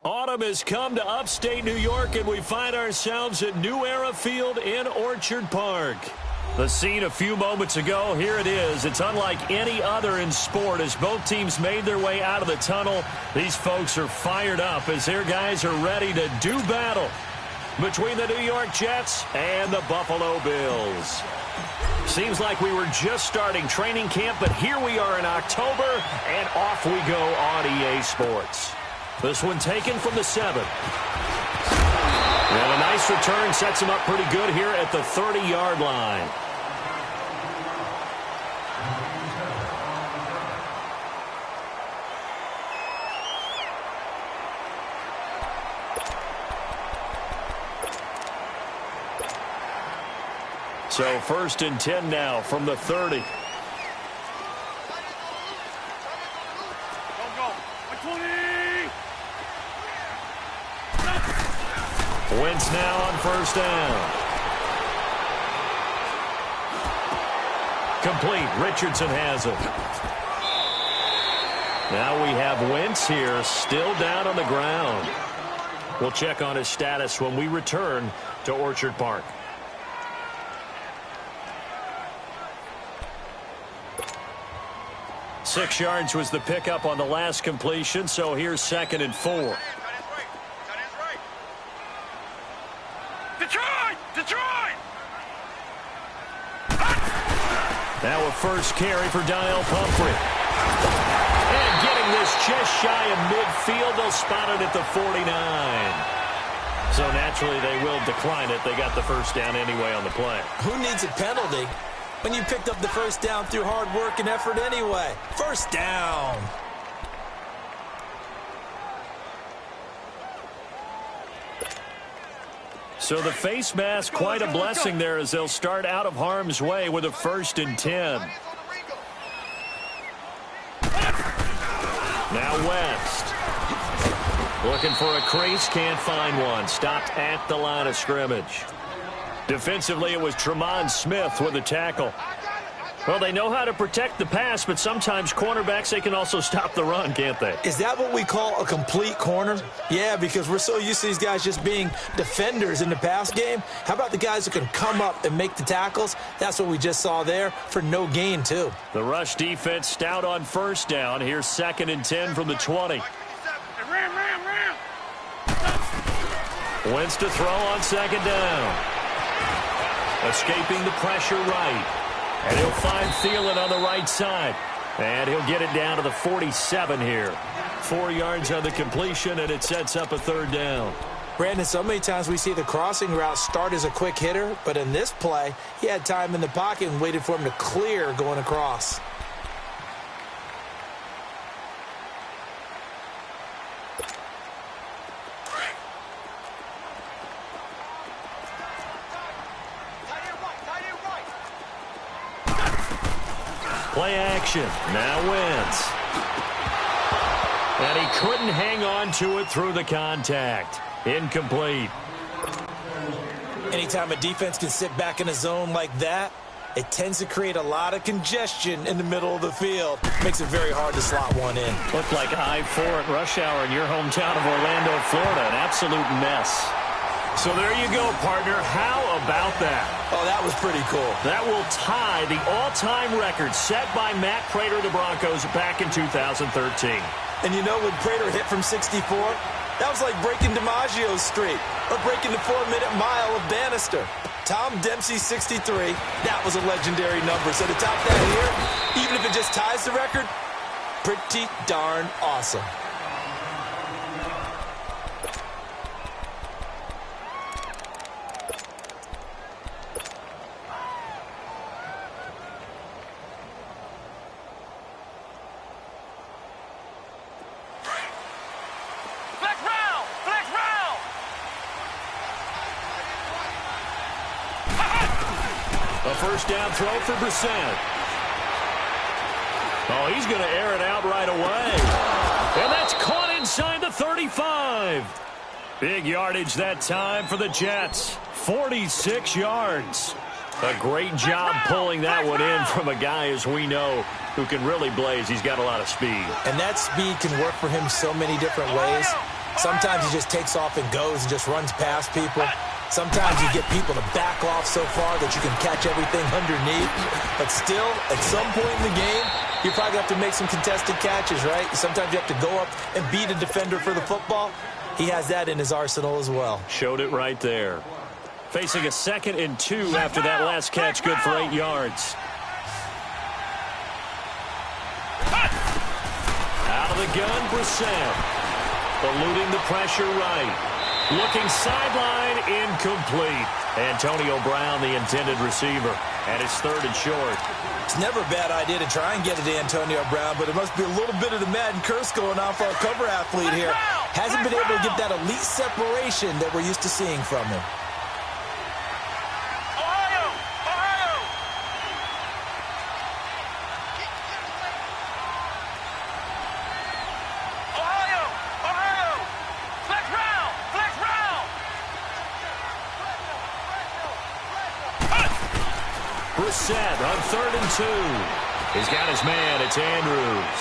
Autumn has come to upstate New York, and we find ourselves at New Era Field in Orchard Park. The scene a few moments ago, here it is. It's unlike any other in sport as both teams made their way out of the tunnel. These folks are fired up as their guys are ready to do battle between the New York Jets and the Buffalo Bills. Seems like we were just starting training camp, but here we are in October, and off we go on EA Sports. This one taken from the 7. And a nice return sets him up pretty good here at the 30-yard line. So 1st and 10 now from the 30. Wentz now on 1st down. Complete. Richardson has it. Now we have Wentz here, still down on the ground. We'll check on his status when we return to Orchard Park. Six yards was the pickup on the last completion, so here's 2nd and 4. Now a first carry for Donnell Pumphrey. And getting this just shy of midfield, they'll spot it at the 49. So naturally they will decline it. They got the first down anyway on the play. Who needs a penalty when you picked up the first down through hard work and effort anyway? First down. So the face mask, quite a blessing there as they'll start out of harm's way with a 1st and 10. Now West. Looking for a crease, can't find one. Stopped at the line of scrimmage. Defensively, it was Tremont Smith with a tackle. Well, they know how to protect the pass, but sometimes cornerbacks, they can also stop the run, can't they? Is that what we call a complete corner? Yeah, because we're so used to these guys just being defenders in the pass game. How about the guys who can come up and make the tackles? That's what we just saw there for no gain, too. The rush defense stout on 1st down. Here's 2nd and 10 from the 20. Wentz to throw on 2nd down. Escaping the pressure right. And he'll find Thielen on the right side. And he'll get it down to the 47 here. 4 yards on the completion, and it sets up a 3rd down. Brandon, so many times we see the crossing route start as a quick hitter, but in this play, he had time in the pocket and waited for him to clear going across. Play action. Now Wentz. And he couldn't hang on to it through the contact. Incomplete. Anytime a defense can sit back in a zone like that, it tends to create a lot of congestion in the middle of the field. Makes it very hard to slot one in. Looked like I-4 at rush hour in your hometown of Orlando, Florida. An absolute mess. So there you go, partner. How about that? Oh, that was pretty cool. That will tie the all-time record set by Matt Prater of the Broncos back in 2013. And you know, when Prater hit from 64, that was like breaking DiMaggio's streak or breaking the 4-minute mile of Bannister. Tom Dempsey, 63. That was a legendary number. So to top that here, even if it just ties the record, pretty darn awesome. A first down throw for Brissett. Oh, he's going to air it out right away. And that's caught inside the 35. Big yardage that time for the Jets. 46 yards. A great job pulling that one in from a guy, as we know, who can really blaze. He's got a lot of speed. And that speed can work for him so many different ways. Sometimes he just takes off and goes and just runs past people. Sometimes you get people to back off so far that you can catch everything underneath. But still, at some point in the game, you probably have to make some contested catches, right? Sometimes you have to go up and beat a defender for the football. He has that in his arsenal as well. Showed it right there. Facing a 2nd and 2 after that last catch, good for 8 yards. Out of the gun, Brissett. Eluding the pressure right. Looking sideline, incomplete. Antonio Brown, the intended receiver. And it's 3rd and short. It's never a bad idea to try and get it to Antonio Brown, but it must be a little bit of the Madden curse going on for our cover athlete here. Hasn't been able to get that elite separation that we're used to seeing from him. Brissett on 3rd and 2. He's got his man. It's Andrews.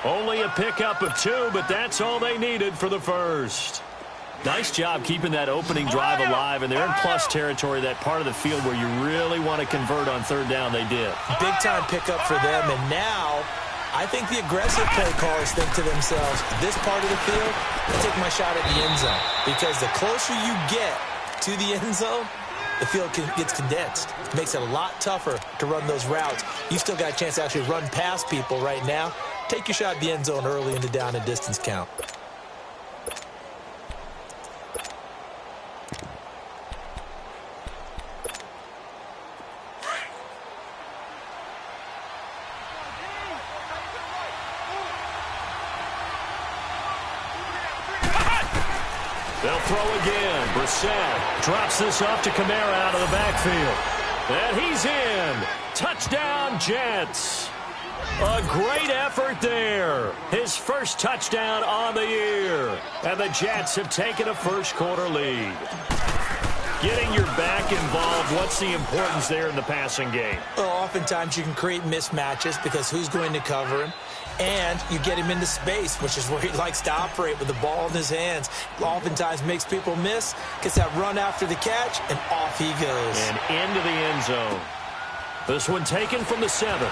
Only a pickup of 2, but that's all they needed for the first. Nice job keeping that opening drive alive, and they're in plus territory, that part of the field where you really want to convert on 3rd down. They did. Big-time pickup for them, and now I think the aggressive play callers think to themselves, this part of the field, I'll take my shot at the end zone, because the closer you get to the end zone, the field gets condensed. It makes it a lot tougher to run those routes. You still got a chance to actually run past people right now. Take your shot at the end zone early in the down and distance count. They'll throw again. Brissett drops this off to Kamara out of the backfield. And he's in. Touchdown, Jets. A great effort there. His first touchdown on the year. And the Jets have taken a first-quarter lead. Getting your back involved, what's the importance there in the passing game? Well, oftentimes you can create mismatches because who's going to cover him? And you get him into space, which is where he likes to operate with the ball in his hands. Oftentimes makes people miss, gets that run after the catch, and off he goes. And into the end zone. This one taken from the 7th.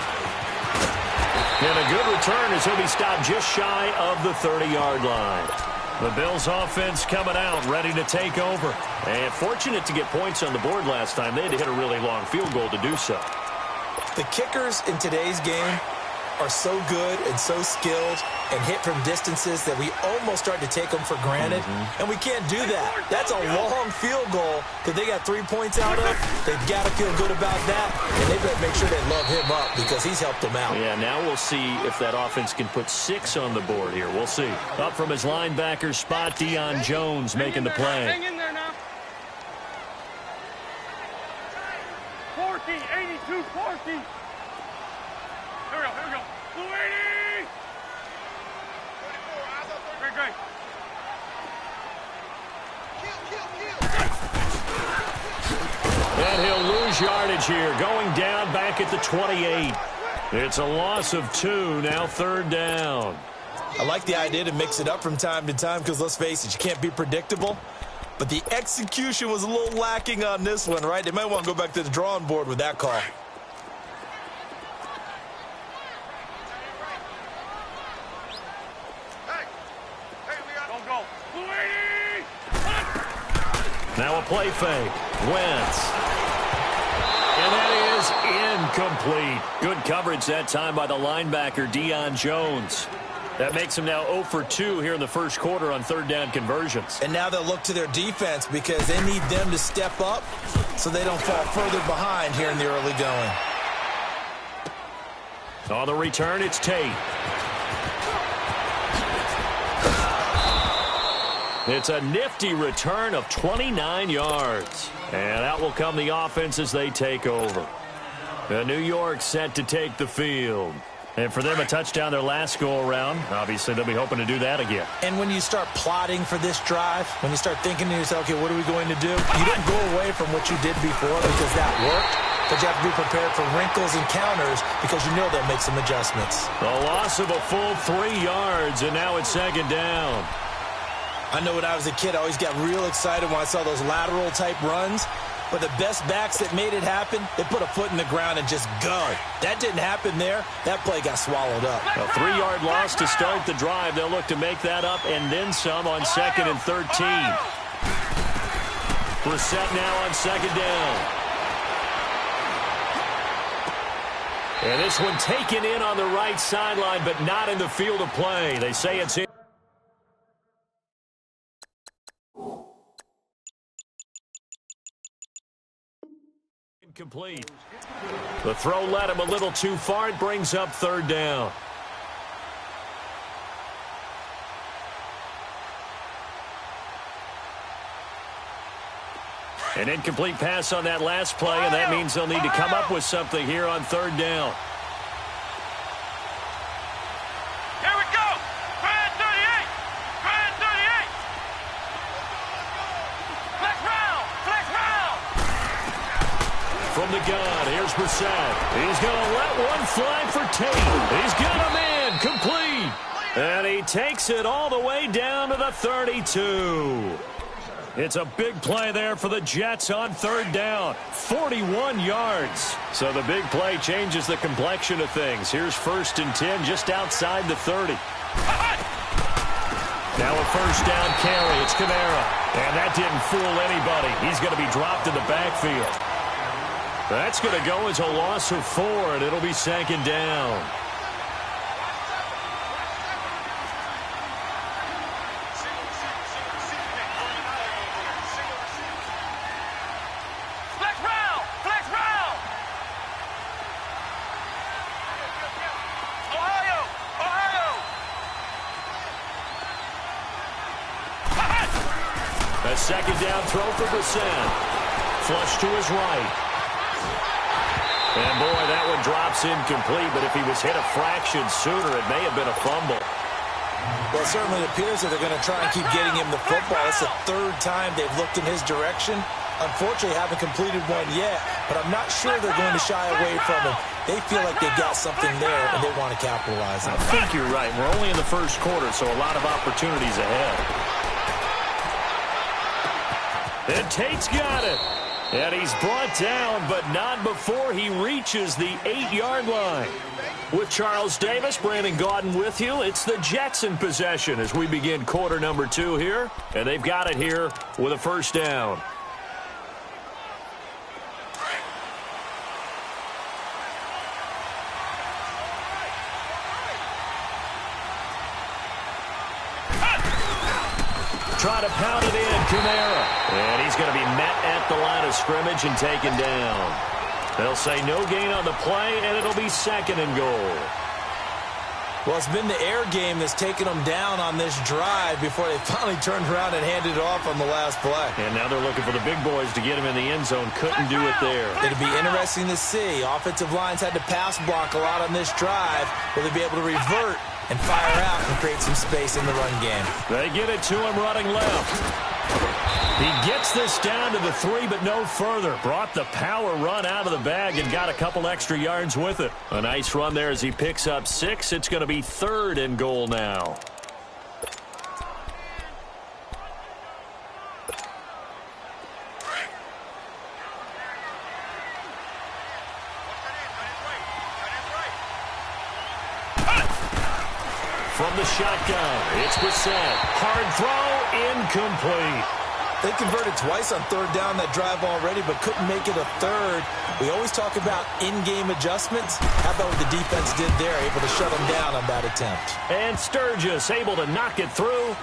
And a good return as he'll be stopped just shy of the 30-yard line. The Bills offense coming out, ready to take over. And fortunate to get points on the board last time. They had to hit a really long field goal to do so. The kickers in today's game are so good and so skilled and hit from distances that we almost start to take them for granted. And we can't do that. That's a long field goal that they got 3 points out of. They've got to feel good about that, and they better make sure they love him up because he's helped them out. Yeah, now we'll see if that offense can put 6 on the board here. We'll see. Up from his linebacker spot, Deion Jones making the play. Hang in there now. 40, 82, 40. Here we go. Blue 80! Great. And he'll lose yardage here, going down back at the 28. It's a loss of 2, now 3rd down. I like the idea to mix it up from time to time because, let's face it, you can't be predictable. But the execution was a little lacking on this one, right? They might want to go back to the drawing board with that call. Now a play fake. Wentz. And that is incomplete. Good coverage that time by the linebacker, Deion Jones. That makes him now 0 for 2 here in the first quarter on 3rd down conversions. And now they'll look to their defense because they need them to step up so they don't fall further behind here in the early going. On the return, it's Tate. It's a nifty return of 29 yards. And out will come the offense as they take over. The New York set to take the field. And for them, a touchdown their last go-around. Obviously, they'll be hoping to do that again. And when you start plotting for this drive, when you start thinking to yourself, okay, what are we going to do? You don't go away from what you did before because that worked. But you have to be prepared for wrinkles and counters because you know they'll make some adjustments. A loss of a full 3 yards, and now it's 2nd down. I know when I was a kid, I always got real excited when I saw those lateral-type runs. But the best backs that made it happen, they put a foot in the ground and just go. That didn't happen there. That play got swallowed up. A 3-yard loss to start the drive. They'll look to make that up and then some on 2nd and 13. Brissett now on 2nd down. And this one taken in on the right sideline, but not in the field of play. They say it's in. Complete. The throw led him a little too far. It brings up 3rd down. An incomplete pass on that last play, and that means they'll need to come up with something here on 3rd down. Here we go. Try at 38. Try at 38. Flex round. Flex round. From the gun, here's Brissett. He's going to let one fly for Tate. He's got a man, complete. And he takes it all the way down to the 32. It's a big play there for the Jets on 3rd down. 41 yards. So the big play changes the complexion of things. Here's 1st and 10 just outside the 30. Now a 1st down carry. It's Kamara. And that didn't fool anybody. He's going to be dropped in the backfield. That's going to go as a loss of 4, and it'll be 2nd down. Flex round. Flex round. Ohio. Ohio. A 2nd down throw for Brissett. Flush to his right. And, boy, that one drops incomplete, but if he was hit a fraction sooner, it may have been a fumble. Well, it certainly appears that they're going to try and keep getting him the football. It's the 3rd time they've looked in his direction. Unfortunately, haven't completed one yet, but I'm not sure they're going to shy away from him. They feel like they've got something there, and they want to capitalize on it. I think you're right. We're only in the 1st quarter, so a lot of opportunities ahead. And Tate's got it. And he's brought down, but not before he reaches the 8-yard line. With Charles Davis, Brandon Gaudin with you. It's the Jets in possession as we begin quarter number 2 here. And they've got it here with a 1st down. Try to pound it in, Kamara. And he's going to be met at the line of scrimmage and taken down. They'll say no gain on the play, and it'll be 2nd and goal. Well, it's been the air game that's taken them down on this drive before they finally turned around and handed it off on the last play. And now they're looking for the big boys to get him in the end zone. Couldn't do it there. It'll be interesting to see. Offensive lines had to pass block a lot on this drive. Will they be able to revert and fire out and create some space in the run game? They get it to him running left. He gets this down to the 3, but no further. Brought the power run out of the bag and got a couple extra yards with it. A nice run there as he picks up 6. It's going to be 3rd and goal now. From the shotgun, it's Brissett. Hard throw, incomplete. They converted twice on 3rd down that drive already, but couldn't make it a 3rd. We always talk about in-game adjustments. How about what the defense did there, able to shut them down on that attempt. And Sturgis able to knock it through.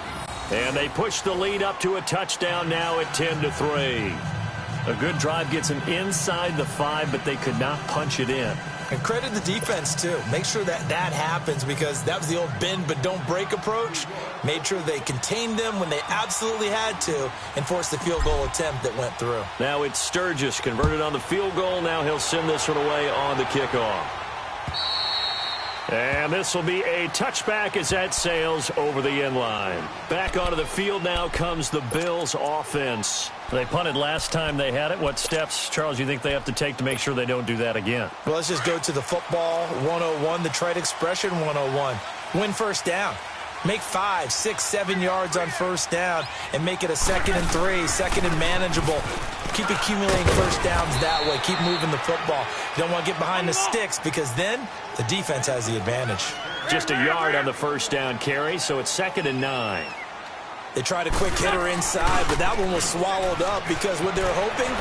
And they push the lead up to a touchdown now at 10-3. A good drive gets them inside the 5, but they could not punch it in. And credit the defense, too. Make sure that happens because that was the old bend but don't break approach. Made sure they contained them when they absolutely had to and forced the field goal attempt that went through. Now it's Sturgis converted on the field goal. Now he'll send this one away on the kickoff. And this will be a touchback as that sails over the end line. Back onto the field now comes the Bills offense. They punted last time they had it. What steps, Charles, you think they have to take to make sure they don't do that again? Well, let's just go to the football 101, the trite expression 101. Win 1st down. Make 5, 6, 7 yards on first down and make it a 2nd and 3, 2nd and manageable. Keep accumulating first downs that way. Keep moving the football. You don't want to get behind the sticks because then the defense has the advantage. Just a yard on the first down carry, so it's 2nd and 9. They tried a quick hitter inside, but that one was swallowed up because what they're hoping,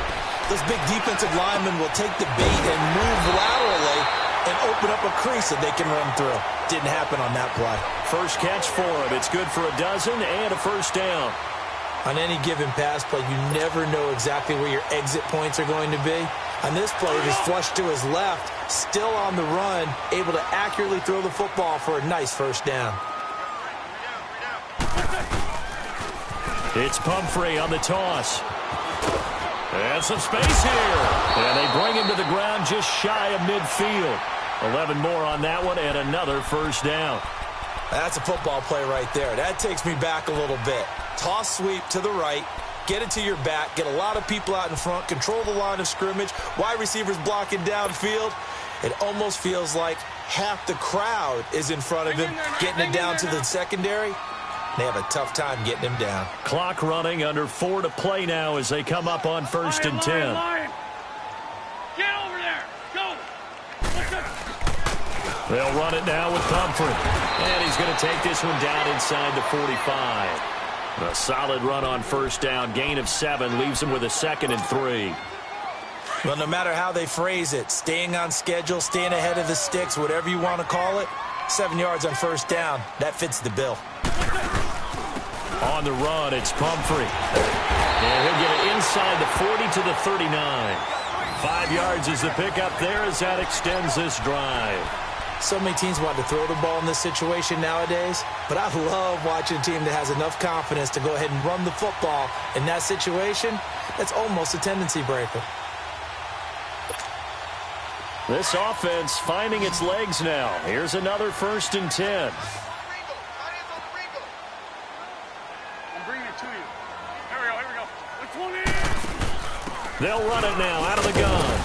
those big defensive linemen will take the bait and move laterally and open up a crease that they can run through. Didn't happen on that play. First catch for him. It's good for a dozen and a first down. On any given pass play, you never know exactly where your exit points are going to be. On this play, he's flushed to his left, still on the run, able to accurately throw the football for a nice first down. It's Pumphrey on the toss. And some space here. And they bring him to the ground just shy of midfield. 11 more on that one and another first down. That's a football play right there. That takes me back a little bit. Toss sweep to the right. Get it to your back. Get a lot of people out in front. Control the line of scrimmage. Wide receivers blocking downfield. It almost feels like half the crowd is in front of him, getting it down to the secondary. They have a tough time getting him down. Clock running, under 4 to play now as they come up on 1st and 10. Get over there. Go. They'll run it now with Pumphrey. And he's going to take this one down inside the 45. A solid run on first down. Gain of 7 leaves him with a 2nd and 3. Well, no matter how they phrase it, staying on schedule, staying ahead of the sticks, whatever you want to call it, 7 yards on first down, that fits the bill. On the run, it's Pumphrey. And he'll get it inside the 40 to the 39. 5 yards is the pickup there as that extends this drive. So many teams want to throw the ball in this situation nowadays, but I love watching a team that has enough confidence to go ahead and run the football in that situation. That's almost a tendency breaker. This offense finding its legs now. Here's another 1st and 10. They'll run it now out of the gun.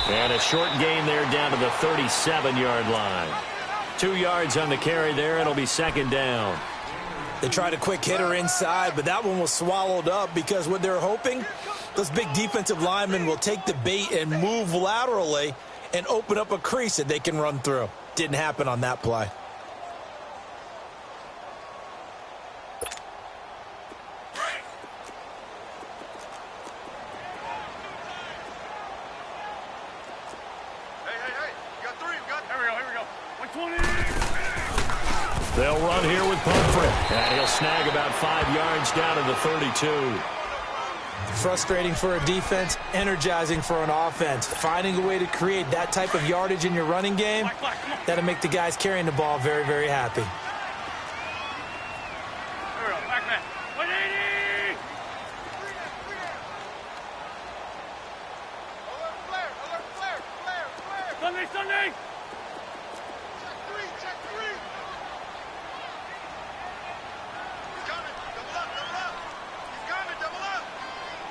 And a short gain there down to the 37-yard line. 2 yards on the carry there. It'll be 2nd down. They tried a quick hitter inside, but that one was swallowed up because what they're hoping, those big defensive linemen will take the bait and move laterally and open up a crease that they can run through. Didn't happen on that play. They'll run here with Pumphrey. And he'll snag about 5 yards down to the 32. Frustrating for a defense, energizing for an offense. Finding a way to create that type of yardage in your running game, that'll make the guys carrying the ball very, very happy. Sunday!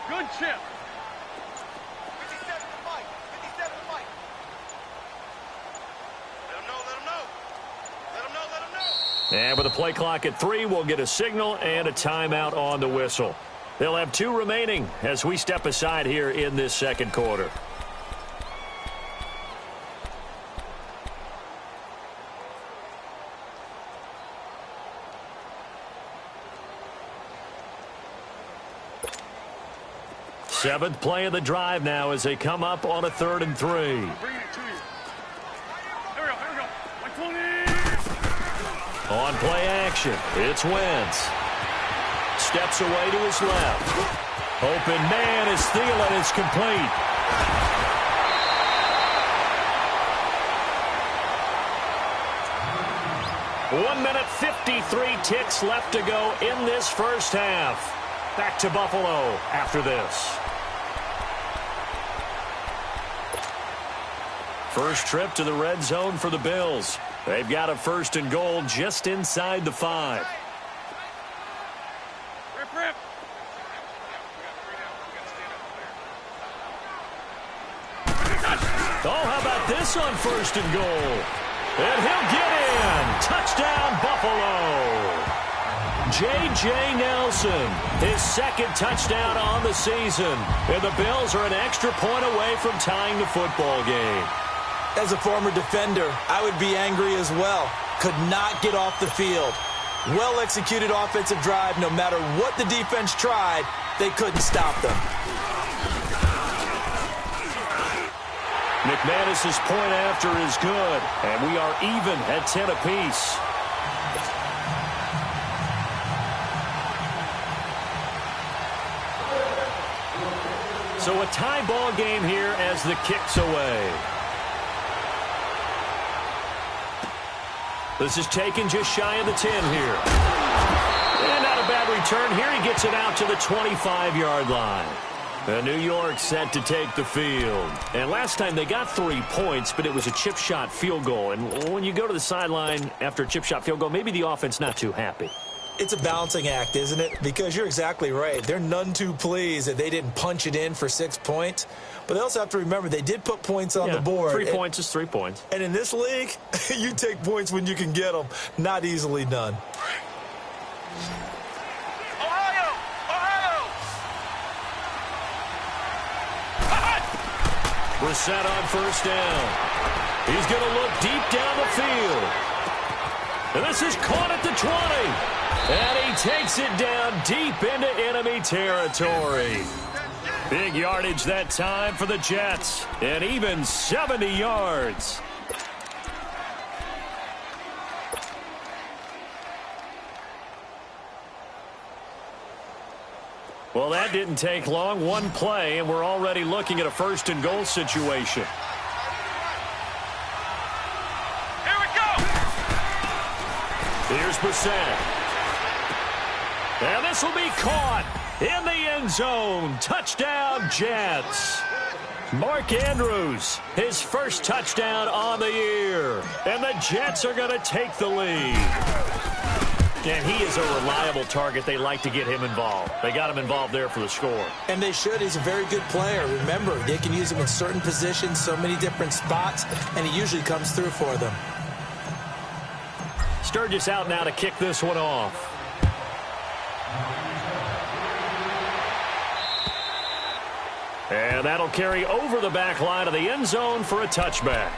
Good chip. 57 to Mike. 57 to Mike. Let him know, let him know. Let him know, let him know. And with a play clock at 3, we'll get a signal and a timeout on the whistle. They'll have 2 remaining as we step aside here in this 2nd quarter. Seventh play of the drive now as they come up on a 3rd and 3. Bring it to you. Here we go. 120. On play action, it's Wentz. Steps away to his left. Open man is Thielen. It's complete. One minute, 53 ticks left to go in this first half. Back to Buffalo after this. First trip to the red zone for the Bills. They've got a 1st and goal just inside the 5. Rip. Oh, how about this on 1st and goal? And he'll get in. Touchdown, Buffalo. J.J. Nelson, his second touchdown on the season. And the Bills are an extra point away from tying the football game. As a former defender, I would be angry as well. Could not get off the field. Well-executed offensive drive. No matter what the defense tried, they couldn't stop them. McManus's point after is good, and we are even at 10 apiece. So a tie ball game here as the kick's away. This is taken just shy of the 10 here. And not a bad return here. He gets it out to the 25-yard line. New York set to take the field. And last time they got 3 points, but it was a chip shot field goal. And when you go to the sideline after a chip shot field goal, maybe the offense not too happy. It's a balancing act, isn't it? Because you're exactly right. They're none too pleased that they didn't punch it in for 6 points. But they also have to remember they did put points on the board. 3 points is 3 points. And in this league, you take points when you can get them. Not easily done. Brissett on first down. He's going to look deep down the field. And this is caught at the 20. And he takes it down deep into enemy territory. Big yardage that time for the Jets. And even 70 yards. Well, that didn't take long. One play, and we're already looking at a first and goal situation. Here we go! Here's Brissett. And this will be caught in the end zone. Touchdown, Jets. Mark Andrews, his first touchdown on the year. And the Jets are going to take the lead. And he is a reliable target. They like to get him involved. They got him involved there for the score. And they should. He's a very good player. Remember, they can use him in certain positions, so many different spots, and he usually comes through for them. Sturgis out now to kick this one off. And that'll carry over the back line of the end zone for a touchback.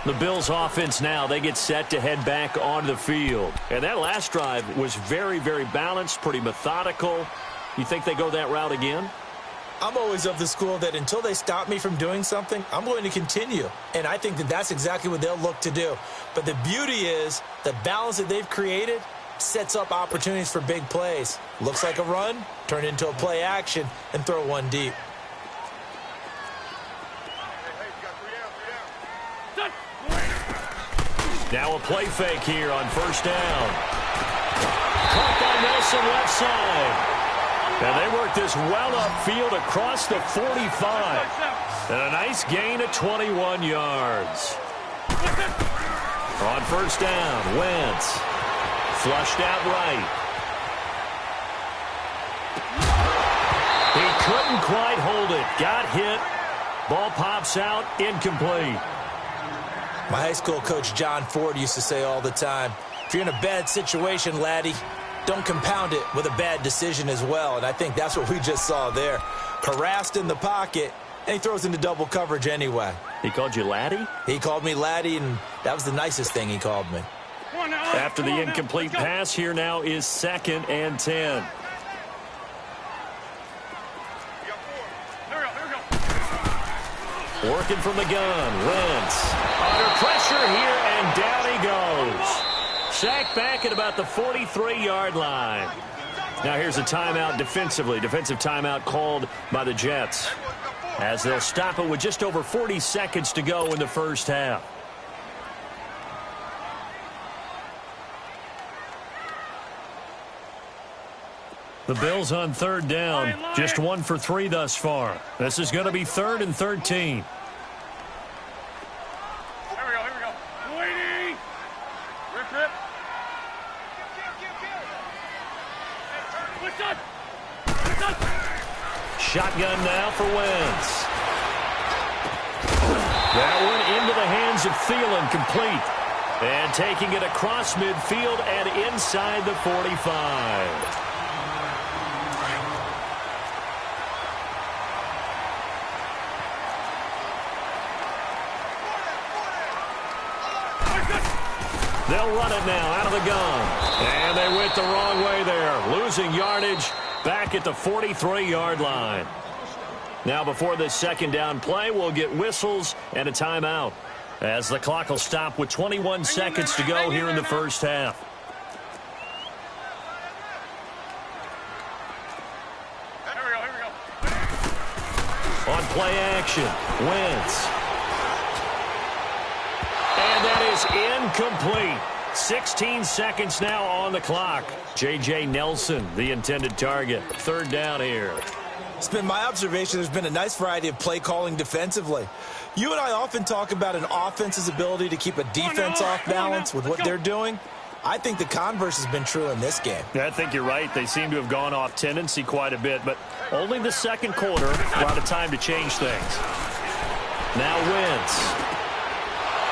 The Bills offense now, they get set to head back onto the field. And that last drive was very, very balanced, pretty methodical. You think they go that route again? I'm always of the school that until they stop me from doing something, I'm going to continue. And I think that that's exactly what they'll look to do. But the beauty is the balance that they've created sets up opportunities for big plays. Looks like a run, turn into a play action, and throw one deep. Now a play fake here on first down. Caught by Nelson left side. And they work this well upfield across the 45. And a nice gain of 21 yards. On first down, Wentz. Flushed out right. He couldn't quite hold it. Got hit. Ball pops out, incomplete. My high school coach, John Ford, used to say all the time, if you're in a bad situation, laddie, don't compound it with a bad decision as well. And I think that's what we just saw there. Harassed in the pocket, and he throws into double coverage anyway. He called you laddie? He called me laddie, and that was the nicest thing he called me. After the incomplete pass, here now is 2nd and 10. Working from the gun, Wentz. Under pressure here, and down he goes. Sacked back at about the 43-yard line. Now here's a timeout defensively. Defensive timeout called by the Jets, as they'll stop it with just over 40 seconds to go in the first half. The Bills on third down. Just 1 for 3 thus far. This is going to be 3rd and 13. Here we go. Waiting. Rip. What's up? Shotgun now for Wentz. That one into the hands of Thielen, complete. And taking it across midfield and inside the 45. They'll run it now out of the gun. And they went the wrong way there. Losing yardage back at the 43-yard line. Now before this second down play, we'll get whistles and a timeout, as the clock will stop with 21 seconds to go here in the first half. Here we go. On play action, Wentz. And that is incomplete. 16 seconds now on the clock. J.J. Nelson, the intended target. Third down here. It's been my observation there's been a nice variety of play calling defensively. You and I often talk about an offense's ability to keep a defense off balance with what they're doing. I think the converse has been true in this game. Yeah, I think you're right. They seem to have gone off tendency quite a bit, but only the second quarter, a lot of time to change things. Now Wentz.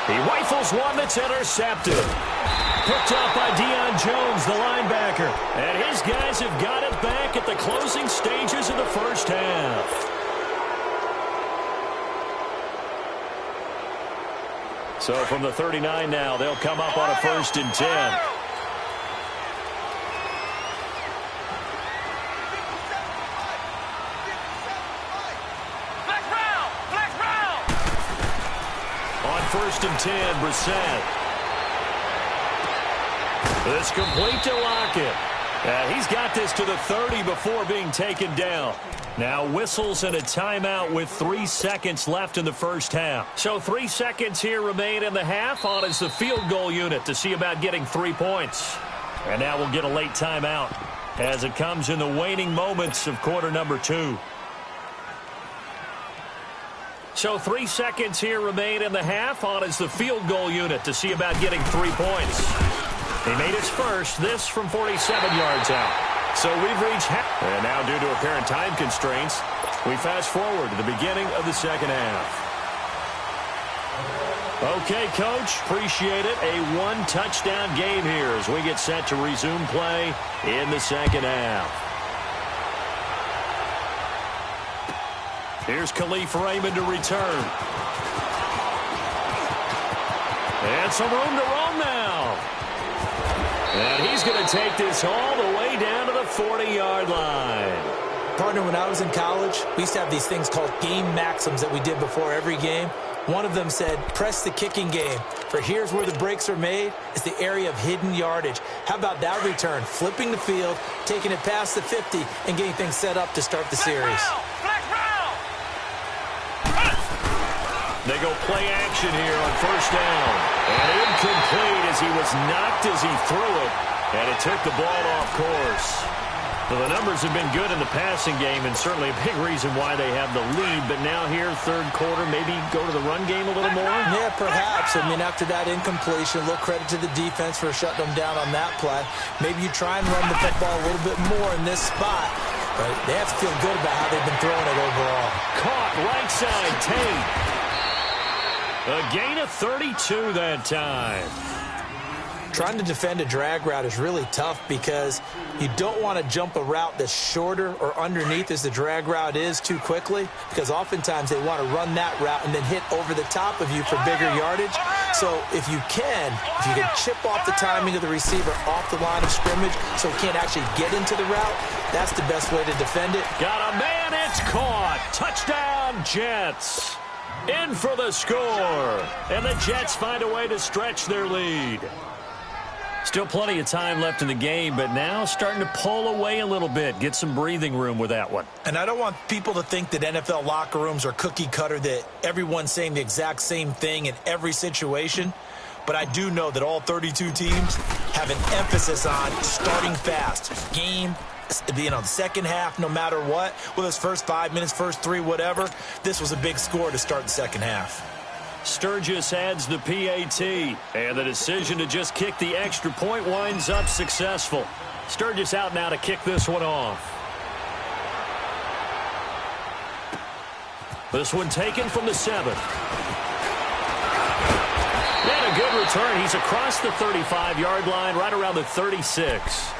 He rifles one that's intercepted. Picked up by Deion Jones, the linebacker. And his guys have got it back at the closing stages of the first half. So from the 39 now, they'll come up on a 1st and 10. On 1st and 10, Brissett. It's complete to Lockett. He's got this to the 30 before being taken down. Now whistles and a timeout with 3 seconds left in the first half. So 3 seconds here remain in the half. On is the field goal unit to see about getting 3 points. And now we'll get a late timeout as it comes in the waning moments of quarter number 2. So 3 seconds here remain in the half. On is the field goal unit to see about getting 3 points. He made his first, this from 47 yards out. So we've reached half. And now due to apparent time constraints, we fast forward to the beginning of the second half. Okay, Coach, appreciate it. A 1-touchdown game here as we get set to resume play in the second half. Here's Khalif Raymond to return. And some room to roam now. And he's going to take this all the way down to the 40-yard line. Partner, when I was in college, we used to have these things called game maxims that we did before every game. One of them said, press the kicking game, for here's where the breaks are made. It's the area of hidden yardage. How about that return? Flipping the field, taking it past the 50, and getting things set up to start the series. They go play action here on 1st down. And incomplete as he was knocked as he threw it. And it took the ball off course. Well, the numbers have been good in the passing game and certainly a big reason why they have the lead. But now here, third quarter, maybe go to the run game a little more? Yeah, perhaps. I mean, after that incompletion, a little credit to the defense for shutting them down on that play. Maybe you try and run the football a little bit more in this spot. But they have to feel good about how they've been throwing it overall. Caught right side, Tate. A gain of 32 that time. Trying to defend a drag route is really tough because you don't want to jump a route that's shorter or underneath as the drag route is too quickly, because oftentimes they want to run that route and then hit over the top of you for bigger yardage. So if you can chip off the timing of the receiver off the line of scrimmage so he can't actually get into the route, that's the best way to defend it. Got a man, it's caught. Touchdown, Jets. In for the score. And the Jets find a way to stretch their lead. Still plenty of time left in the game, but now starting to pull away a little bit. Get some breathing room with that one. And I don't want people to think that NFL locker rooms are cookie cutter, that everyone's saying the exact same thing in every situation. But I do know that all 32 teams have an emphasis on starting fast. Game, the second half, no matter what, whether it's first 5 minutes, first 3, whatever, this was a big score to start the second half. Sturgis adds the PAT, and the decision to just kick the extra point winds up successful. Sturgis out now to kick this one off. This one taken from the 7. And a good return. He's across the 35-yard line, right around the 36.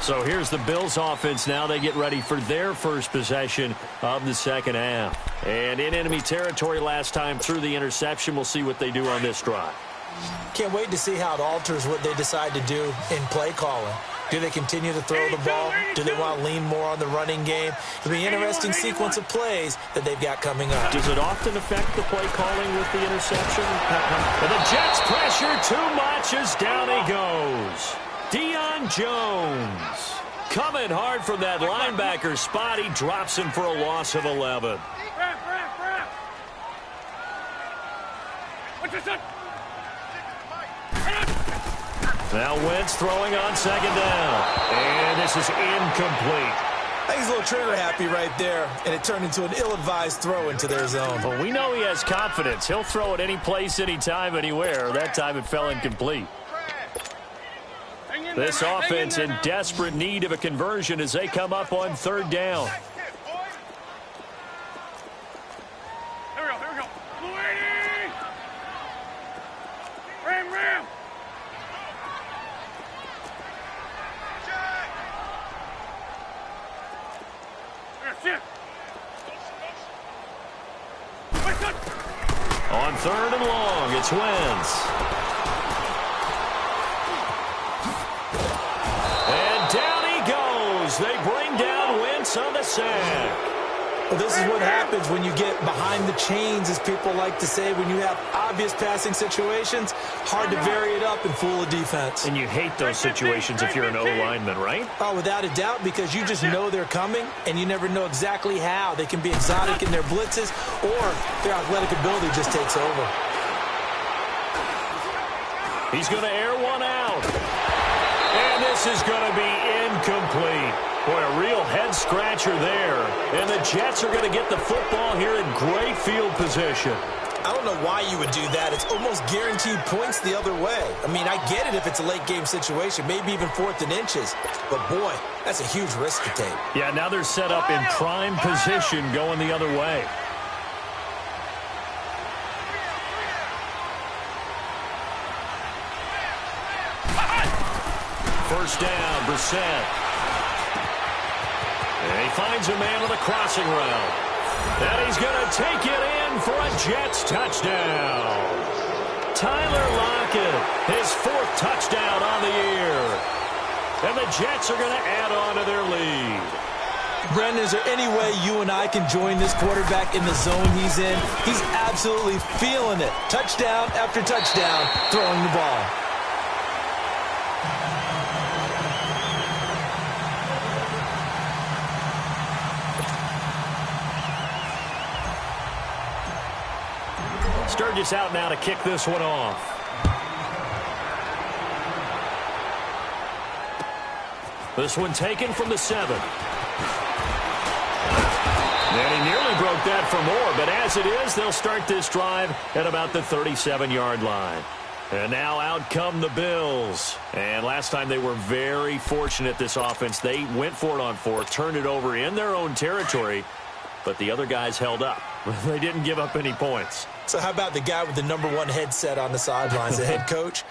So here's the Bills offense now. They get ready for their first possession of the second half. And in enemy territory last time through the interception. We'll see what they do on this drive. Can't wait to see how it alters what they decide to do in play calling. Do they continue to throw the ball? Do they want to lean more on the running game? It'll be an interesting sequence of plays that they've got coming up. Does it often affect the play calling with the interception? And the Jets pressure too much as down he goes. Deion Jones coming hard from that linebacker spot. He drops him for a loss of 11. Now Wentz throwing on second down. And this is incomplete. I think he's a little trigger happy right there, and it turned into an ill-advised throw into their zone. Well, we know he has confidence. He'll throw it any place, anytime, anywhere. That time it fell incomplete. This offense in desperate need of a conversion as they come up on third down. Here we go. Ram. On third and long, it's Wentz. And down he goes. They bring down Wentz on the sack. Well, this is what happens when you get behind the chains, as people like to say. When you have obvious passing situations, hard to vary it up and fool a defense. And you hate those situations if you're an O-lineman, right? Oh, without a doubt, because you just know they're coming, and you never know exactly how. They can be exotic in their blitzes, or their athletic ability just takes over. He's going to air one out. And this is going to be incomplete. Boy, a real head-scratcher there. And the Jets are going to get the football here in great field position. I don't know why you would do that. It's almost guaranteed points the other way. I mean, I get it if it's a late-game situation, maybe even 4th and inches. But, boy, that's a huge risk to take. Yeah, now they're set up in prime position going the other way. First down, Brissett. And he finds a man on the crossing route. And he's going to take it in for a Jets touchdown. Tyler Lockett, his 4th touchdown on the year. And the Jets are going to add on to their lead. Brendan, is there any way you and I can join this quarterback in the zone he's in? He's absolutely feeling it. Touchdown after touchdown, throwing the ball. Sturgis out now to kick this one off. This one taken from the 7. And he nearly broke that for more, but as it is, they'll start this drive at about the 37-yard line. And now out come the Bills. And last time they were very fortunate, this offense. They went for it on 4th, turned it over in their own territory, but the other guys held up. They didn't give up any points. So how about the guy with the #1 headset on the sidelines, the head coach?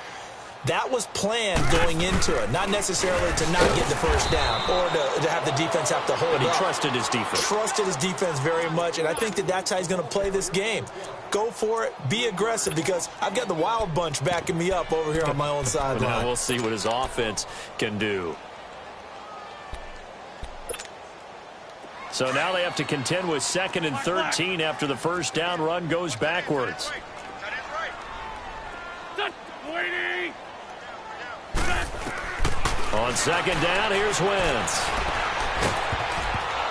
That was planned going into it, not necessarily to not get the first down or to have the defense have to hold But he up. trusted his defense. Trusted his defense very much, and I think that's how he's going to play this game. Go for it, be aggressive, because I've got the wild bunch backing me up over here on my own sideline. Now we'll see what his offense can do. So now they have to contend with 2nd and 13 after the first down run goes backwards. On 2nd down, here's Wentz.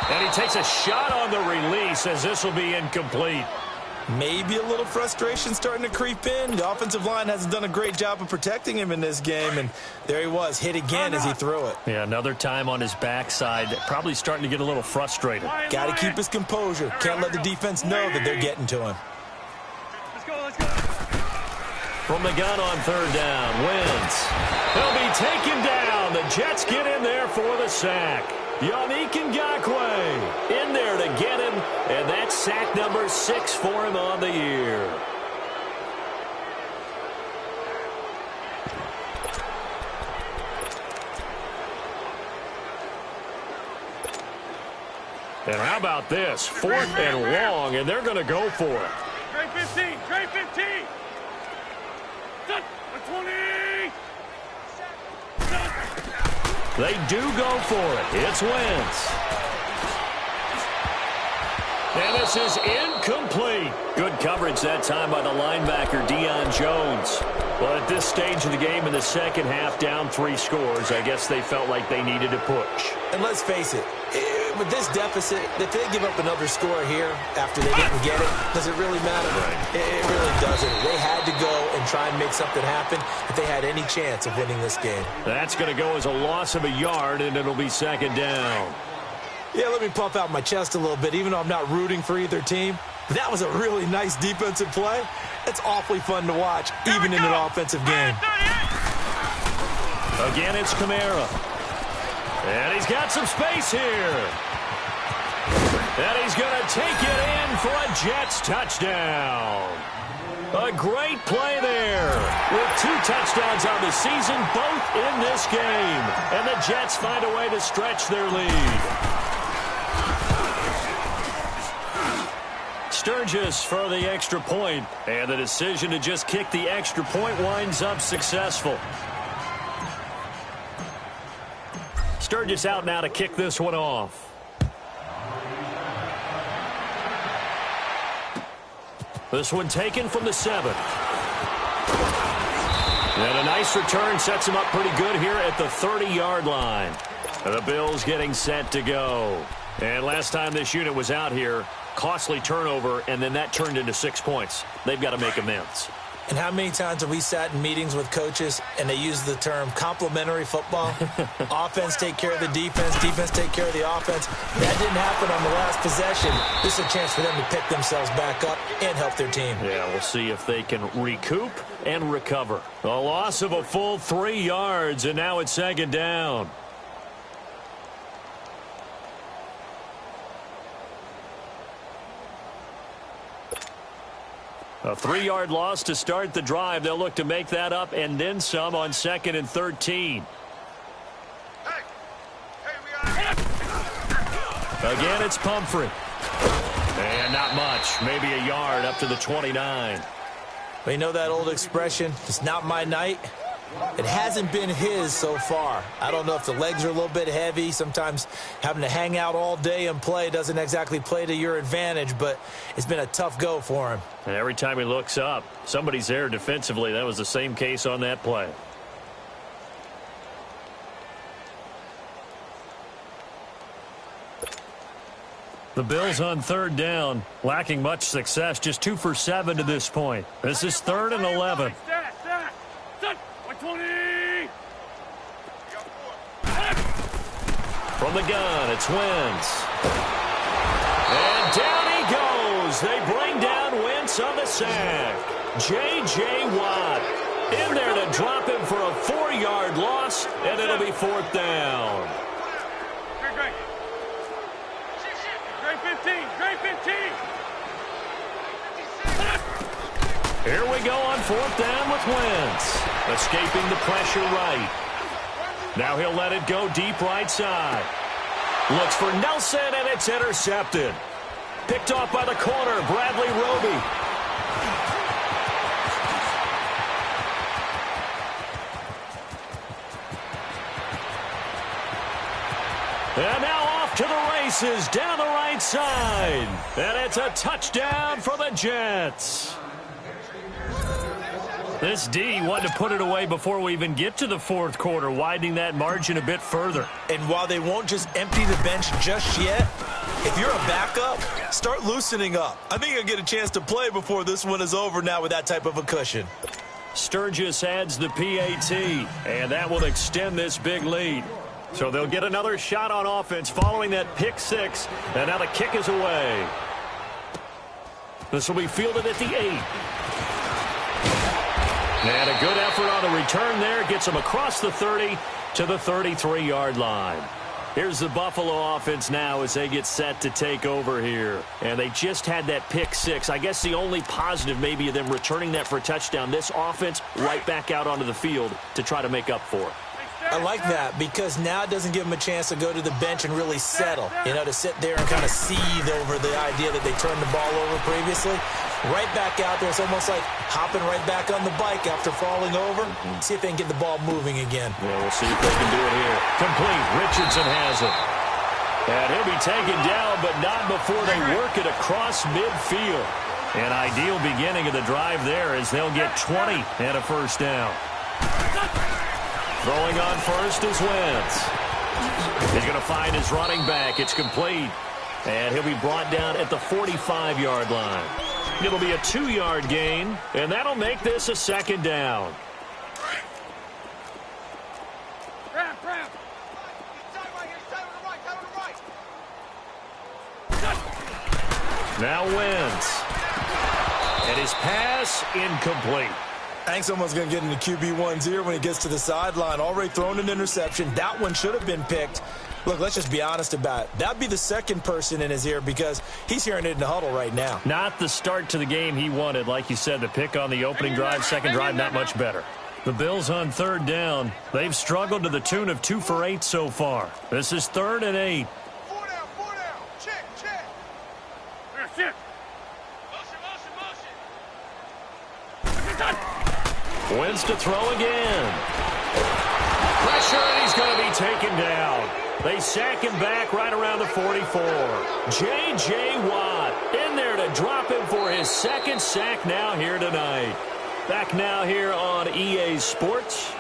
And he takes a shot on the release as this will be incomplete. Maybe a little frustration starting to creep in. The offensive line hasn't done a great job of protecting him in this game, and there he was, hit again as he threw it. Yeah, another time on his backside, probably starting to get a little frustrated. Got to keep his composure. Can't let the defense know that they're getting to him. Let's go. From the gun on 3rd down, Wentz. He'll be taken down. The Jets get in there for the sack. Yannick Ngakoue in there to get him, and that's sack number 6 for him on the year. And how about this? 4th and long, and they're going to go for it. Trade 15. Trade 15. Set. 20. They do go for it. It's Wentz. And this is incomplete. Good coverage that time by the linebacker, Deion Jones. Well, at this stage of the game in the second half, down 3 scores, I guess they felt like they needed to push. And let's face it, with this deficit, if they give up another score here after they didn't get it, does it really matter? Right. It really doesn't. They had to go and try and make something happen if they had any chance of winning this game. That's going to go as a loss of a yard, and it'll be 2nd down. Yeah, let me puff out my chest a little bit, even though I'm not rooting for either team. But that was a really nice defensive play. It's awfully fun to watch, even in an offensive game. Again, it's Kamara. And he's got some space here. And he's going to take it in for a Jets touchdown. A great play there. With 2 touchdowns on the season, both in this game. And the Jets find a way to stretch their lead. Sturgis for the extra point. And the decision to just kick the extra point winds up successful. Sturgis out now to kick this one off. This one taken from the 7. And a nice return sets him up pretty good here at the 30-yard line. The Bills getting set to go. And last time this unit was out here, costly turnover, and then that turned into 6 points. They've got to make amends. And how many times have we sat in meetings with coaches and they use the term complementary football? Offense take care of the defense, defense take care of the offense. That didn't happen on the last possession. This is a chance for them to pick themselves back up and help their team. Yeah, we'll see if they can recoup and recover. A loss of a full 3 yards, and now it's 2nd down. A 3-yard loss to start the drive. They'll look to make that up and then some on 2nd and 13. Again, it's Pumphrey. And not much. Maybe a yard up to the 29. Well, you know that old expression, it's not my night? It hasn't been his so far. I don't know if the legs are a little bit heavy. Sometimes having to hang out all day and play doesn't exactly play to your advantage, but it's been a tough go for him. And every time he looks up, somebody's there defensively. That was the same case on that play. The Bills on 3rd down, lacking much success, just 2 for 7 to this point. This is 3rd and 11. From the gun, it's Wentz. And down he goes. They bring down Wentz on the sack. J.J. Watt in there to drop him for a 4-yard loss, and it'll be 4th down. Trade 15. Trade 15. Here we go on 4th down with Wentz. Escaping the pressure right. Now he'll let it go deep right side. Looks for Nelson, and it's intercepted. Picked off by the corner, Bradley Roby. And now off to the races down the right side. And it's a touchdown for the Jets. This D wanted to put it away before we even get to the 4th quarter, widening that margin a bit further. And while they won't just empty the bench just yet, if you're a backup, start loosening up. I think you'll get a chance to play before this one is over now with that type of a cushion. Sturgis adds the PAT, and that will extend this big lead. So they'll get another shot on offense following that pick 6, and now the kick is away. This will be fielded at the 8. And a good effort on the return there. Gets him across the 30 to the 33-yard line. Here's the Buffalo offense now as they get set to take over here. And they just had that pick six. I guess the only positive maybe of them returning that for a touchdown. This offense right back out onto the field to try to make up for it. I like that because now it doesn't give them a chance to go to the bench and really settle, to sit there and kind of seethe over the idea that they turned the ball over previously. Right back out there. It's almost like hopping right back on the bike after falling over. See if they can get the ball moving again. Yeah, we'll see if they can do it here. Complete. Richardson has it. And he'll be taken down, but not before they work it across midfield. An ideal beginning of the drive there as they'll get 20 and a first down. Throwing on first is Wentz. He's going to find his running back. It's complete. And he'll be brought down at the 45-yard line. It'll be a 2-yard gain, and that'll make this a second down. Now Wentz. And his pass incomplete. I think someone's going to get into QB1's ear when he gets to the sideline. Already thrown an interception. That one should have been picked. Look, let's just be honest about it. That'd be the second person in his ear because he's hearing it in the huddle right now. Not the start to the game he wanted. Like you said, the pick on the opening drive, second drive, not much better. The Bills on third down. They've struggled to the tune of 2 for 8 so far. This is 3rd and 8. 4 down. Check. Motion. Wentz to throw again. Pressure, and he's going to be taken down. They sack him back right around the 44. J.J. Watt in there to drop him for his second sack now here tonight. Back now here on EA Sports.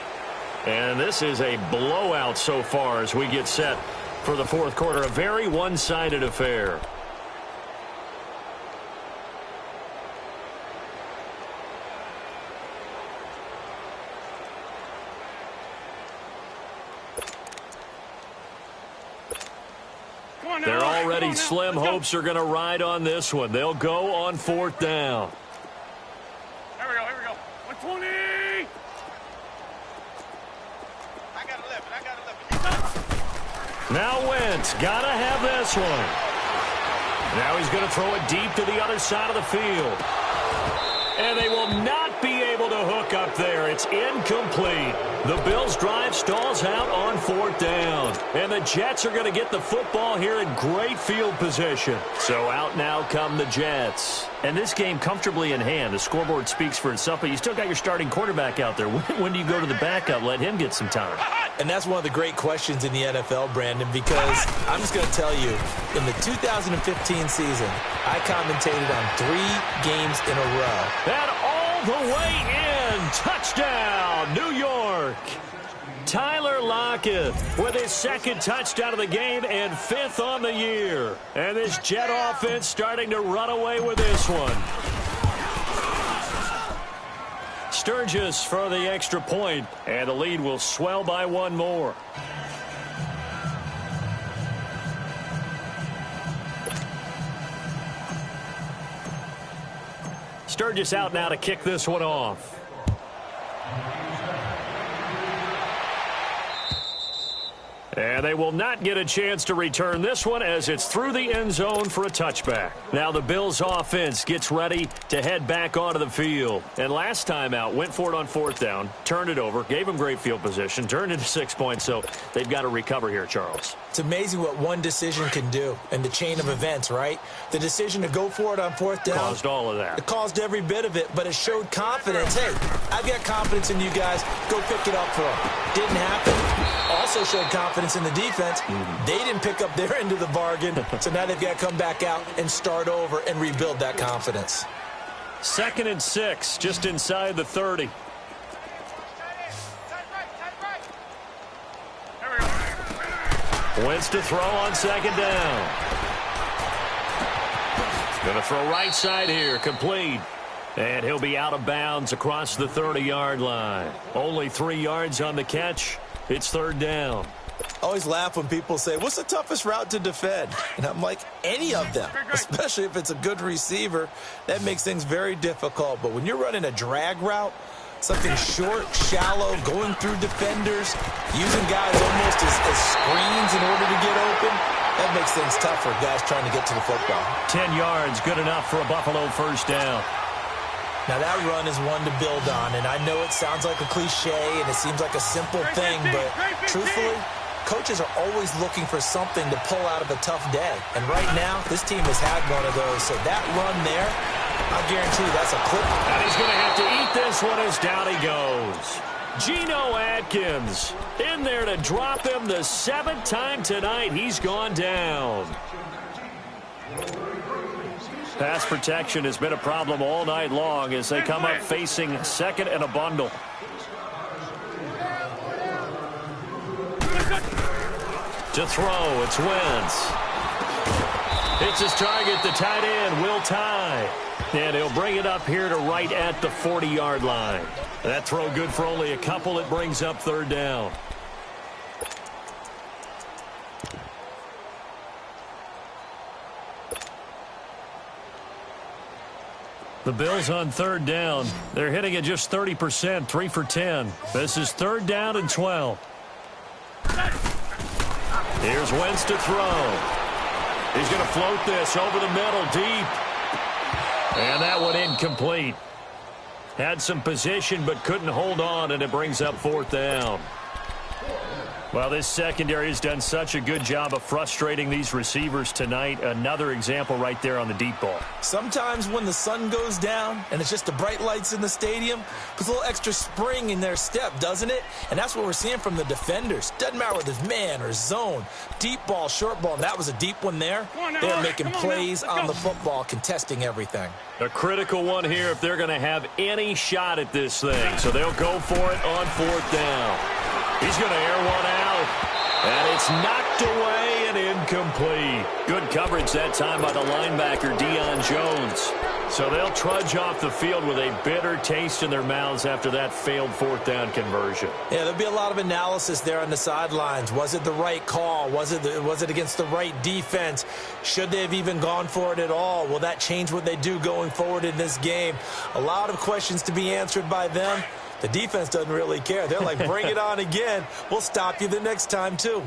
And this is a blowout so far as we get set for the fourth quarter. A very one-sided affair. They're already slim hopes are going to ride on this one. They'll go on 4th down. Here we go. 120. I got 11. Now Wentz, got to have this one. Now he's going to throw it deep to the other side of the field. And they will not be able to hook up there. It's incomplete. The Bills' drive stalls out on 4th down. And the Jets are going to get the football here in great field position. So out now come the Jets. And this game comfortably in hand. The scoreboard speaks for itself, but you still got your starting quarterback out there. When do you go to the backup? Let him get some time. And that's one of the great questions in the NFL, Brandon, because I'm just going to tell you, in the 2015 season, I commentated on 3 games in a row. And all the way in. Touchdown, New York. Tyler Lockett with his second touchdown of the game and 5th on the year. And this Jet offense starting to run away with this one. Sturgis for the extra point, and the lead will swell by 1 more. Sturgis out now to kick this one off. And they will not get a chance to return this one as it's through the end zone for a touchback. Now the Bills offense gets ready to head back onto the field. And last time out, went for it on 4th down, turned it over, gave them great field position, turned it to 6 points, so they've got to recover here, Charles. It's amazing what one decision can do in the chain of events, right? The decision to go for it on 4th down. Caused all of that. It caused every bit of it, but it showed confidence. Hey, I've got confidence in you guys. Go pick it up for them. Didn't happen. Also showed confidence in the defense. They didn't pick up their end of the bargain, so now they've got to come back out and start over and rebuild that confidence. 2nd and 6, just inside the 30. Wentz to throw on 2nd down. Going to throw right side here, complete. And he'll be out of bounds across the 30-yard line. Only 3 yards on the catch. It's 3rd down. I always laugh when people say, what's the toughest route to defend? And I'm like, any of them, especially if it's a good receiver. That makes things very difficult. But when you're running a drag route, Something short, shallow, going through defenders, using guys almost as screens in order to get open. That makes things tough for guys trying to get to the football. 10 yards, good enough for a Buffalo first down. Now that run is one to build on, and I know it sounds like a cliche and it seems like a simple thing, but truthfully, coaches are always looking for something to pull out of a tough day. And right now, this team has had one of those. So that run there, I guarantee you that's a clip. And he's going to have to eat this one as down he goes. Geno Atkins in there to drop him the 7th time tonight. He's gone down. Pass protection has been a problem all night long as they come up facing second and a bundle. To throw, it's Wentz. It's his target, the tight end, Will Tye. And he'll bring it up here to right at the 40-yard line. That throw good for only a couple. It brings up third down. The Bills on third down. They're hitting at just 30%, 3 for 10. This is third down and 12. Here's Wentz to throw. He's going to float this over the middle, deep. And that one incomplete. Had some position but couldn't hold on, and it brings up fourth down. Well, this secondary has done such a good job of frustrating these receivers tonight. Another example right there on the deep ball. Sometimes when the sun goes down and it's just the bright lights in the stadium, puts a little extra spring in their step, doesn't it? And that's what we're seeing from the defenders. Doesn't matter whether it's man or zone, deep ball, short ball. And that was a deep one there. They're making plays on the football, contesting everything. A critical one here if they're going to have any shot at this thing. So they'll go for it on fourth down. He's going to air one out, and it's knocked away and incomplete. Good coverage that time by the linebacker, Deion Jones. So they'll trudge off the field with a bitter taste in their mouths after that failed fourth down conversion. Yeah, there'll be a lot of analysis there on the sidelines. Was it the right call? Was it against the right defense? Should they have even gone for it at all? Will that change what they do going forward in this game? A lot of questions to be answered by them. The defense doesn't really care. They're like, bring it on again. We'll stop you the next time, too.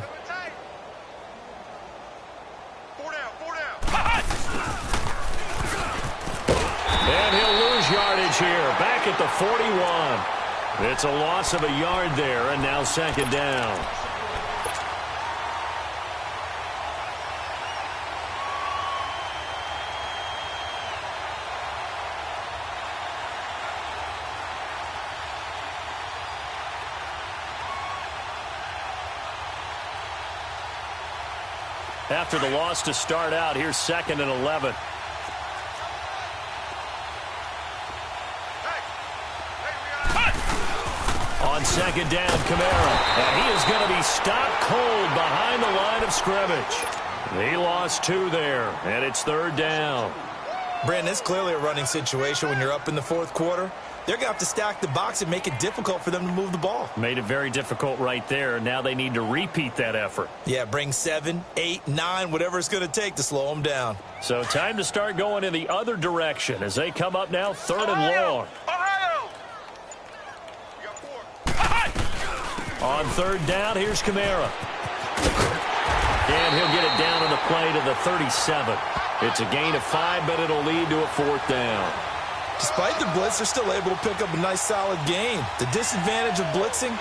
And he'll lose yardage here. Back at the 41. It's a loss of a yard there, and now second down. After the loss to start out, here's second and 11. On second down, Kamara. And he is going to be stopped cold behind the line of scrimmage. He lost 2 there, and it's third down. Brandon, it's clearly a running situation when you're up in the fourth quarter. They're going to have to stack the box and make it difficult for them to move the ball. Made it very difficult right there. Now they need to repeat that effort. Yeah, bring 7, 8, 9, whatever it's going to take to slow them down. So time to start going in the other direction as they come up now third and long. On third down, here's Kamara. And he'll get it down on the play to the 37. It's a gain of 5, but it'll lead to a fourth down. Despite the blitz, they're still able to pick up a nice, solid gain. The disadvantage of blitzing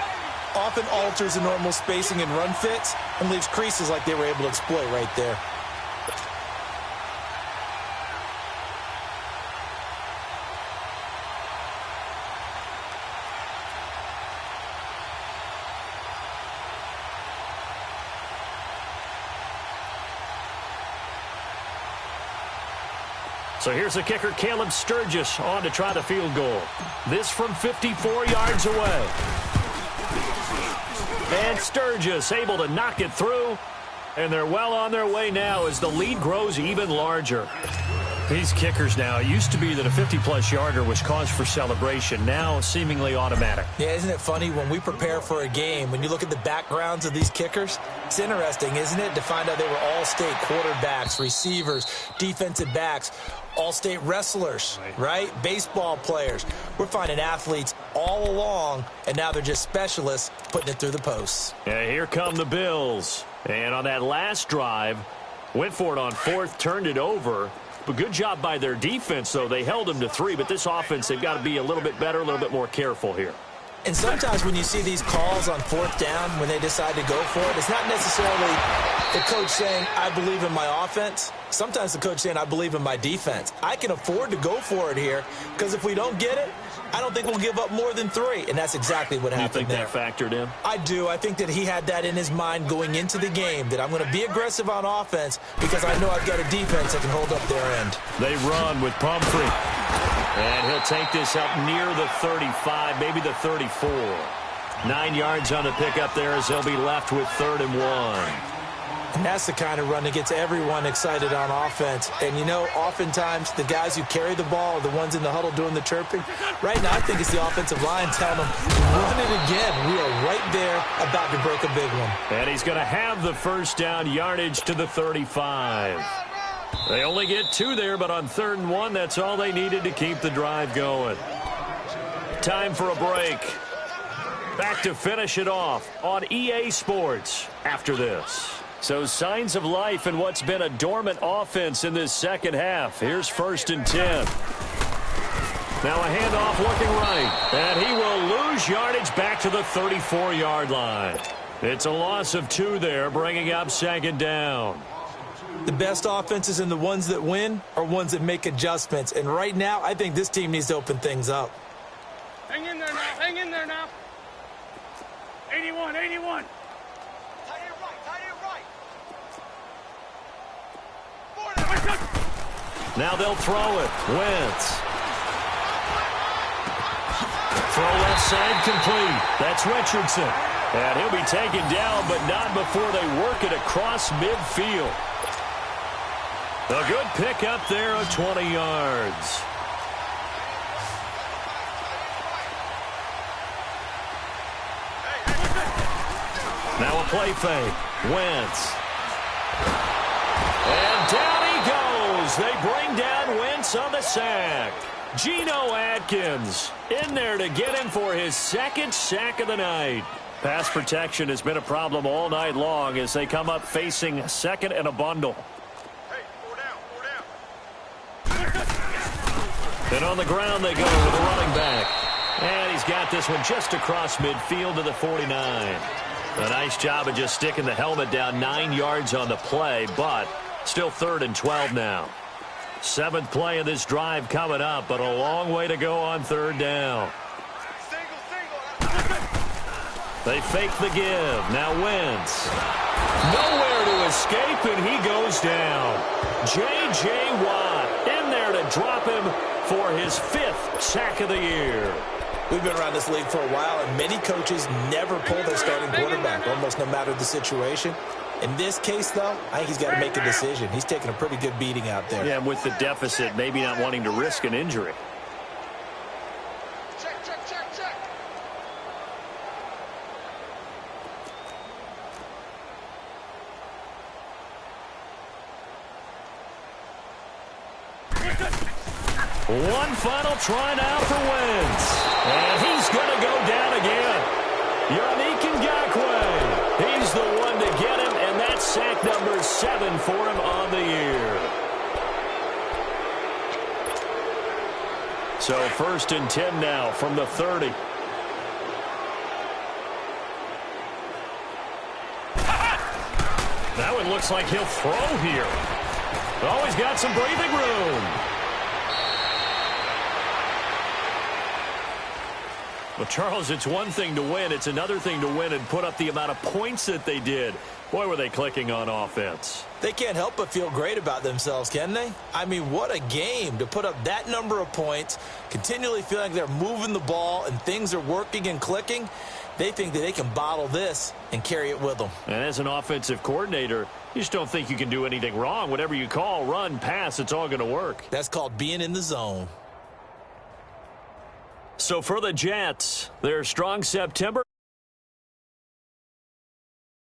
often alters the normal spacing and run fits and leaves creases like they were able to exploit right there. So here's the kicker, Caleb Sturgis, on to try the field goal. This from 54 yards away. And Sturgis able to knock it through. And they're well on their way now as the lead grows even larger. These kickers now, it used to be that a 50-plus yarder was cause for celebration. Now, seemingly automatic. Yeah, isn't it funny when we prepare for a game, when you look at the backgrounds of these kickers? It's interesting, isn't it, to find out they were all-state quarterbacks, receivers, defensive backs, all-state wrestlers, right? Baseball players. We're finding athletes all along, and now they're just specialists putting it through the posts. Yeah, here come the Bills. And on that last drive, went for it on fourth, turned it over. But good job by their defense, though. They held them to 3, but this offense, they've got to be a little bit better, a little bit more careful here. And sometimes when you see these calls on fourth down, when they decide to go for it, it's not necessarily the coach saying, I believe in my offense. Sometimes the coach saying, I believe in my defense. I can afford to go for it here because if we don't get it, I don't think we'll give up more than 3. And that's exactly what happened there. You think that factored in? I do. I think that he had that in his mind going into the game, that I'm going to be aggressive on offense because I know I've got a defense that can hold up their end. They run with Pumphrey. And he'll take this up near the 35, maybe the 34. 9 yards on the pickup there as they'll be left with 3rd and 1. And that's the kind of run that gets everyone excited on offense. And, you know, oftentimes the guys who carry the ball are the ones in the huddle doing the chirping. Right now, I think it's the offensive line telling them, run it again. We are right there about to break a big one. And he's going to have the first down, yardage to the 35. They only get 2 there, but on 3rd and 1, that's all they needed to keep the drive going. Time for a break. Back to finish it off on EA Sports after this. So signs of life in what's been a dormant offense in this second half. Here's 1st and 10. Now a handoff looking right. And he will lose yardage back to the 34-yard line. It's a loss of 2 there, bringing up 2nd down. The best offenses and the ones that win are ones that make adjustments. And right now, I think this team needs to open things up. Hang in there now. Hang in there now. 81, 81. Now they'll throw it. Wentz. Throw left side complete. That's Richardson. And he'll be taken down, but not before they work it across midfield. A good pick up there of 20 yards. Now a play fake. Wentz. And down he goes. They bring down Wentz on the sack. Geno Atkins in there to get him for his 2nd sack of the night. Pass protection has been a problem all night long as they come up facing 2nd and a bundle. Hey, 4 down. And on the ground they go with the running back. And he's got this one just across midfield to the 49. A nice job of just sticking the helmet down 9 yards on the play, but still 3rd and 12 now. 7th play of this drive coming up, but a long way to go on 3rd down. They fake the give. Now Wentz. Nowhere to escape, and he goes down. J.J. Watt in there to drop him for his 5th sack of the year. We've been around this league for a while, and many coaches never pull their starting quarterback, almost no matter the situation. In this case, though, I think he's got to make a decision. He's taking a pretty good beating out there. Yeah, and with the deficit, maybe not wanting to risk an injury. Check. One final try now for Wentz. And he's going to go down again. Yannick Ngakoue. He's the one to get him, and that's sack number 7 for him on the year. So 1st and 10 now from the 30. That one looks like he'll throw here. Oh, he's got some breathing room. Well, Charles, it's one thing to win. It's another thing to win and put up the amount of points that they did. Boy, were they clicking on offense. They can't help but feel great about themselves, can they? I mean, what a game to put up that number of points, continually feeling like they're moving the ball and things are working and clicking. They think that they can bottle this and carry it with them. And as an offensive coordinator, you just don't think you can do anything wrong. Whatever you call, run, pass, it's all going to work. That's called being in the zone. So for the Jets, their strong September.